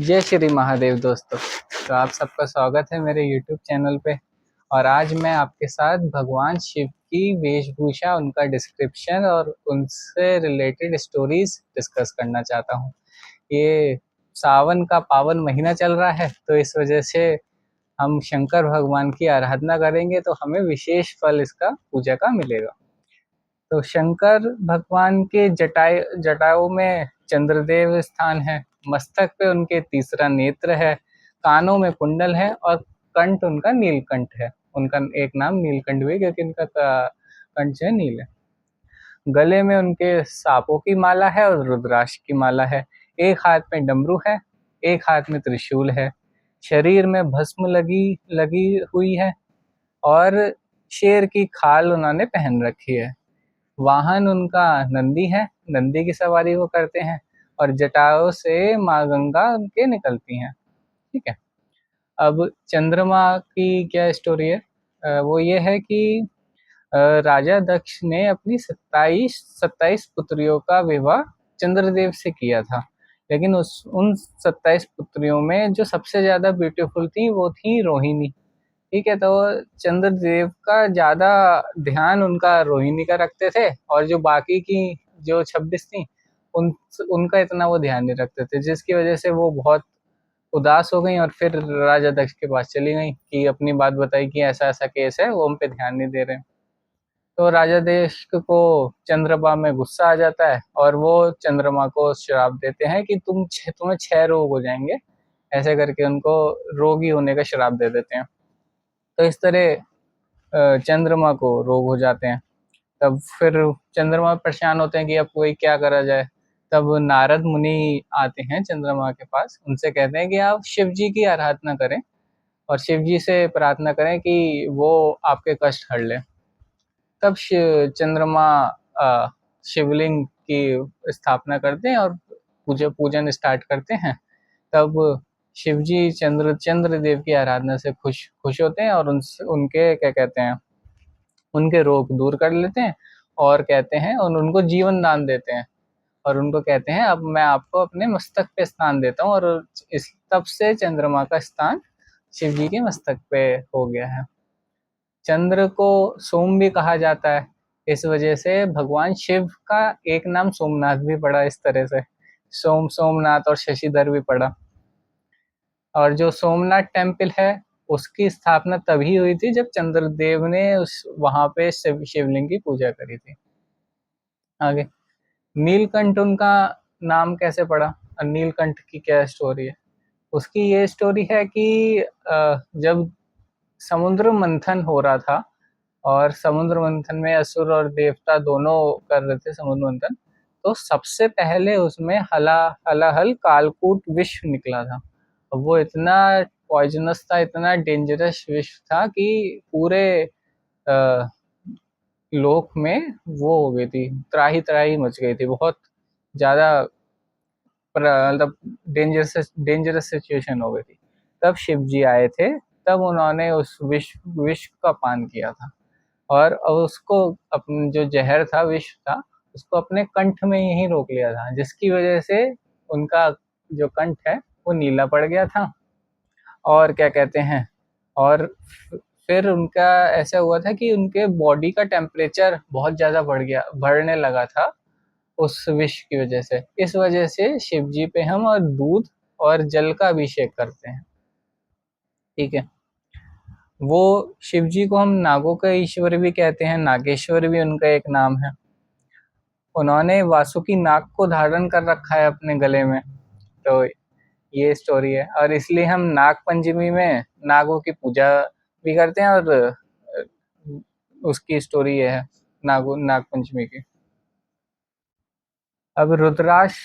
जय श्री महादेव दोस्तों। तो आप सबका स्वागत है मेरे YouTube चैनल पे। और आज मैं आपके साथ भगवान शिव की वेशभूषा, उनका डिस्क्रिप्शन और उनसे रिलेटेड स्टोरीज डिस्कस करना चाहता हूँ। ये सावन का पावन महीना चल रहा है, तो इस वजह से हम शंकर भगवान की आराधना करेंगे तो हमें विशेष फल इसका पूजा का मिलेगा। तो शंकर भगवान के जटाओं में चंद्रदेव स्थान है, मस्तक पे उनके तीसरा नेत्र है, कानों में कुंडल है और कंठ उनका नीलकंठ है। उनका एक नाम नीलकंठ भी, क्योंकि इनका कंठ जो है नील है। गले में उनके सांपों की माला है और रुद्राक्ष की माला है। एक हाथ में डमरू है, एक हाथ में त्रिशूल है। शरीर में भस्म लगी लगी हुई है और शेर की खाल उन्होंने पहन रखी है। वाहन उनका नंदी है, नंदी की सवारी वो करते हैं और जटाओं से माँ गंगा उनके निकलती हैं। ठीक है। अब चंद्रमा की क्या स्टोरी है? वो ये है कि राजा दक्ष ने अपनी 27 पुत्रियों का विवाह चंद्रदेव से किया था, लेकिन उन 27 पुत्रियों में जो सबसे ज्यादा ब्यूटीफुल थी वो थी रोहिणी। ठीक है। तो चंद्रदेव का ज्यादा ध्यान उनका रोहिणी का रखते थे, और जो बाकी की जो 26 थी उन उनका इतना वो ध्यान नहीं रखते थे, जिसकी वजह से वो बहुत उदास हो गई और फिर राजा दक्ष के पास चली गई कि अपनी बात बताई कि ऐसा ऐसा केस है, वो हम पे ध्यान नहीं दे रहे। तो राजा दक्ष को चंद्रमा में गुस्सा आ जाता है और वो चंद्रमा को श्राप देते हैं कि तुम्हें 6 रोग हो जाएंगे, ऐसे करके उनको रोगी होने का श्राप दे देते हैं। तो इस तरह चंद्रमा को रोग हो जाते हैं। तब फिर चंद्रमा परेशान होते हैं कि अब कोई क्या करा जाए। तब नारद मुनि आते हैं चंद्रमा के पास, उनसे कहते हैं कि आप शिव जी की आराधना करें और शिव जी से प्रार्थना करें कि वो आपके कष्ट हर ले। तब चंद्रमा शिवलिंग की स्थापना करते हैं और पूजन स्टार्ट करते हैं। तब शिवजी चंद्रदेव की आराधना से खुश होते हैं और उनके क्या कहते हैं, उनके रोग दूर कर लेते हैं और कहते हैं, और उनको जीवन दान देते हैं और उनको कहते हैं अब मैं आपको अपने मस्तक पे स्थान देता हूँ। और इस तब से चंद्रमा का स्थान शिव जी के मस्तक पे हो गया है। चंद्र को सोम भी कहा जाता है, इस वजह से भगवान शिव का एक नाम सोमनाथ भी पड़ा। इस तरह से सोमनाथ और शशिधर भी पड़ा। और जो सोमनाथ टेम्पल है उसकी स्थापना तभी हुई थी जब चंद्रदेव ने उस वहां पे शिवलिंग की पूजा करी थी। आगे नीलकंठ उनका नाम कैसे पड़ा और नीलकंठ की क्या स्टोरी है? उसकी ये स्टोरी है कि जब समुद्र मंथन हो रहा था और समुद्र मंथन में असुर और देवता दोनों कर रहे थे समुद्र मंथन, तो सबसे पहले उसमें हलाहल कालकूट विष निकला था। वो इतना पॉइजनस था, इतना डेंजरस विष था कि पूरे लोक में वो हो गई थी, त्राही त्राही मच गई थी, बहुत ज्यादा मतलब डेंजरस सिचुएशन हो गई थी। तब शिव जी आए थे, तब उन्होंने उस विष का पान किया था और उसको अपने जो जहर था, विष था, उसको अपने कंठ में यही रोक लिया था, जिसकी वजह से उनका जो कंठ है वो नीला पड़ गया था। और क्या कहते हैं, और फिर उनका ऐसा हुआ था कि उनके बॉडी का टेम्परेचर बहुत ज़्यादा बढ़ने लगा था उस विष की वजह से। इस वजह से शिव जी पे हम और दूध और जल का अभिषेक करते हैं। ठीक है। वो शिव जी को हम नागों का ईश्वर भी कहते हैं, नागेश्वर भी उनका एक नाम है। उन्होंने वासुकी नाग को धारण कर रखा है अपने गले में। तो ये स्टोरी है, और इसलिए हम नाग पंचमी में नागों की पूजा भी करते हैं। और उसकी स्टोरी ये है नाग पंचमी की। अब रुद्राक्ष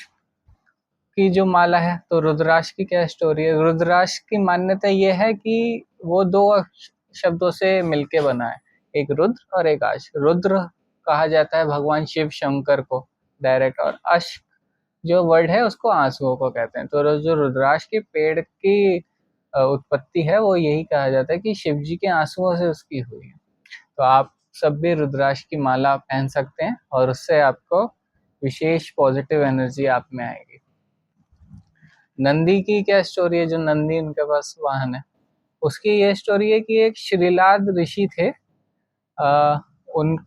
की जो माला है, तो रुद्राक्ष की क्या स्टोरी है? रुद्राक्ष की मान्यता ये है कि वो 2 शब्दों से मिलके बना है, एक रुद्र और एक आश। रुद्र कहा जाता है भगवान शिव शंकर को डायरेक्ट, और अश जो वर्ड है उसको आंसुओं को कहते हैं। तो जो रुद्राक्ष के पेड़ की उत्पत्ति है वो यही कहा जाता है कि शिव जी के आंसुओं से उसकी हुई है। तो आप सब भी रुद्राक्ष की माला पहन सकते हैं और उससे आपको विशेष पॉजिटिव एनर्जी आप में आएगी। नंदी की क्या स्टोरी है, जो नंदी उनके पास वाहन है, उसकी ये स्टोरी है कि एक श्रीलाद ऋषि थे। आ, उन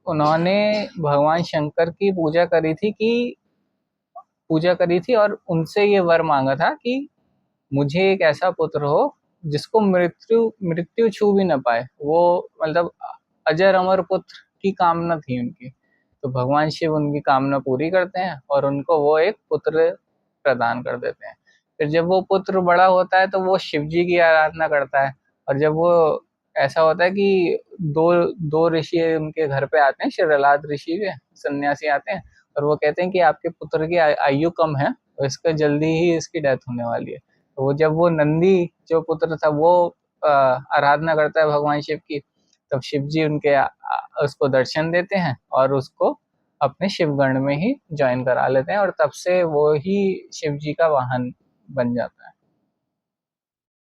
उन्होंने भगवान शंकर की पूजा करी थी और उनसे ये वर मांगा था कि मुझे एक ऐसा पुत्र हो जिसको मृत्यु मृत्यु छू भी ना पाए, वो मतलब अजर अमर पुत्र की कामना थी उनकी। तो भगवान शिव उनकी कामना पूरी करते हैं और उनको वो एक पुत्र प्रदान कर देते हैं। फिर जब वो पुत्र बड़ा होता है तो वो शिव जी की आराधना करता है। और जब वो ऐसा होता है कि दो दो ऋषि उनके घर पे आते हैं, श्रीलाद ऋषि के सन्यासी आते हैं और वो कहते हैं कि आपके पुत्र की आयु कम है और इसका जल्दी ही इसकी डेथ होने वाली है। तो वो जब वो नंदी जो पुत्र था वो आराधना करता है भगवान शिव की, तब शिव जी उसको दर्शन देते हैं और उसको अपने शिवगण में ही ज्वाइन करा लेते हैं और तब से वो ही शिव जी का वाहन बन जाता है।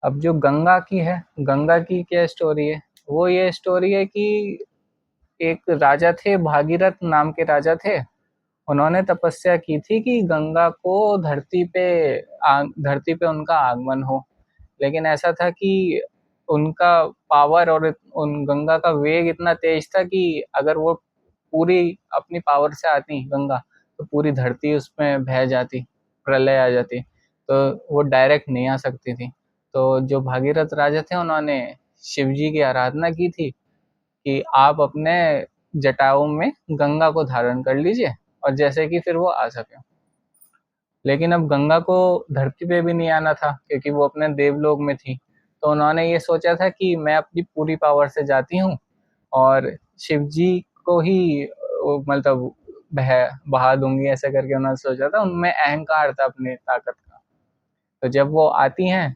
अब जो गंगा की है, गंगा की क्या स्टोरी है, वो ये स्टोरी है कि एक राजा थे, भागीरथ नाम के राजा थे। उन्होंने तपस्या की थी कि गंगा को धरती पे उनका आगमन हो। लेकिन ऐसा था कि उनका पावर और उन गंगा का वेग इतना तेज था कि अगर वो पूरी अपनी पावर से आती गंगा, तो पूरी धरती उसमें बह जाती, प्रलय आ जाती, तो वो डायरेक्ट नहीं आ सकती थी। तो जो भागीरथ राजा थे उन्होंने शिव जी की आराधना की थी कि आप अपने जटाओं में गंगा को धारण कर लीजिए और जैसे कि फिर वो आ सके। लेकिन अब गंगा को धरती पे भी नहीं आना था क्योंकि वो अपने देवलोक में थी। तो उन्होंने ये सोचा था कि मैं अपनी पूरी पावर से जाती हूँ और शिव जी को ही मतलब बहा दूंगी, ऐसा करके उन्होंने सोचा था। उनमें अहंकार था अपनी ताकत का। तो जब वो आती हैं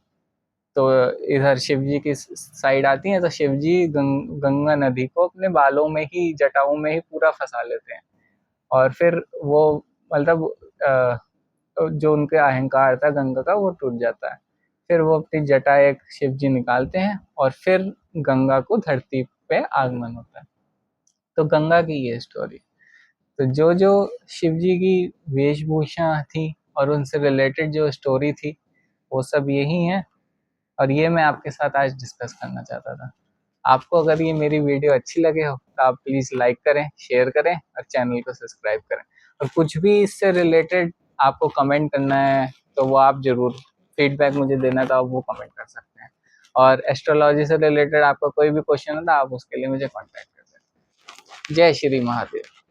तो इधर शिव जी की साइड आती हैं तो शिव जी गंगा नदी को अपने बालों में ही, जटाओं में ही पूरा फंसा लेते हैं। और फिर वो मतलब जो उनका अहंकार था गंगा का वो टूट जाता है। फिर वो अपनी जटा एक शिव जी निकालते हैं और फिर गंगा को धरती पे आगमन होता है। तो गंगा की ये स्टोरी। तो जो जो शिव जी की वेशभूषा थी और उनसे रिलेटेड जो स्टोरी थी वो सब यही है और ये मैं आपके साथ आज डिस्कस करना चाहता था। आपको अगर ये मेरी वीडियो अच्छी लगे हो तो आप प्लीज़ लाइक करें, शेयर करें और चैनल को सब्सक्राइब करें। और कुछ भी इससे रिलेटेड आपको कमेंट करना है तो वो आप ज़रूर, फीडबैक मुझे देना है तो आप वो कमेंट कर सकते हैं। और एस्ट्रोलॉजी से रिलेटेड आपका कोई भी क्वेश्चन है तो आप उसके लिए मुझे कॉन्टैक्ट कर सकते हैं। जय श्री महादेव।